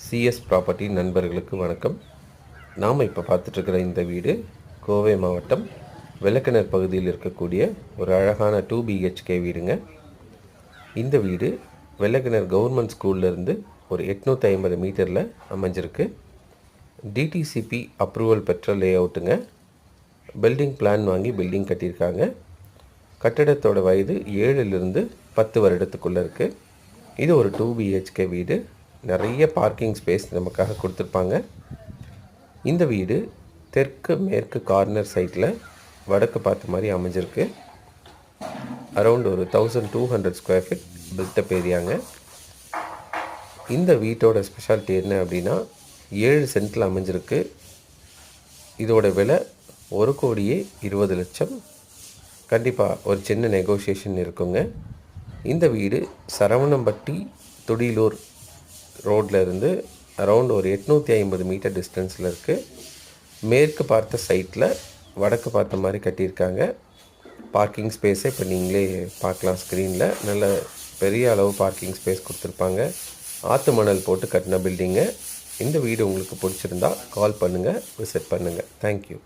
CS property நண்பர்களுக்கு வணக்கம். நாம் இப்போ பார்த்துட்ருக்கிற இந்த வீடு கோவை மாவட்டம் வெள்ளக்கிணர் பகுதியில் இருக்கக்கூடிய ஒரு அழகான 2 BHK வீடுங்க. இந்த வீடு வெள்ளக்கிணர் கவர்மெண்ட் ஸ்கூல்லேருந்து ஒரு 850 மீட்டரில் அமைஞ்சிருக்கு. டிடிசிபி அப்ரூவல் பெற்ற லே அவுட்டுங்க. பில்டிங் பிளான் வாங்கி பில்டிங் கட்டியிருக்காங்க. கட்டடத்தோட வயது 7லிருந்து 10 வருடத்துக்குள்ளே இருக்குது. இது ஒரு 2 BHK வீடு. நிறைய பார்க்கிங் ஸ்பேஸ் நமக்காக கொடுத்துருப்பாங்க. இந்த வீடு தெற்கு மேற்கு கார்னர் சைட்டில் வடக்கு பார்த்த மாதிரி அமைஞ்சிருக்கு. அரௌண்ட் ஒரு 1200 ஸ்கொயர் ஃபீட் பில்டப் ஏரியாங்க. இந்த வீட்டோட ஸ்பெஷாலிட்டி என்ன அப்படின்னா 7 சென்ட்டில் அமைஞ்சிருக்கு. இதோட விலை 1,20,00,000. கண்டிப்பாக ஒரு சின்ன நெகோஷியேஷன் இருக்குங்க. இந்த வீடு சரவணம்பட்டி துடியலூர் ரோட்டில் இருந்து அரவுண்ட் ஒரு 850 மீட்டர் டிஸ்டன்ஸில் இருக்குது. மேற்கு பார்த்த சைட்டில் வடக்கு பார்த்த மாதிரி கட்டியிருக்காங்க. பார்க்கிங் ஸ்பேஸை இப்போ நீங்களே பார்க்கலாம் ஸ்க்ரீனில். நல்ல பெரிய அளவு பார்க்கிங் ஸ்பேஸ் கொடுத்துருப்பாங்க. ஆற்று மணல் போட்டு கட்டின பில்டிங்கு. இந்த வீடு உங்களுக்கு பிடிச்சிருந்தா கால் பண்ணுங்கள், விசிட் பண்ணுங்கள். தேங்க்யூ.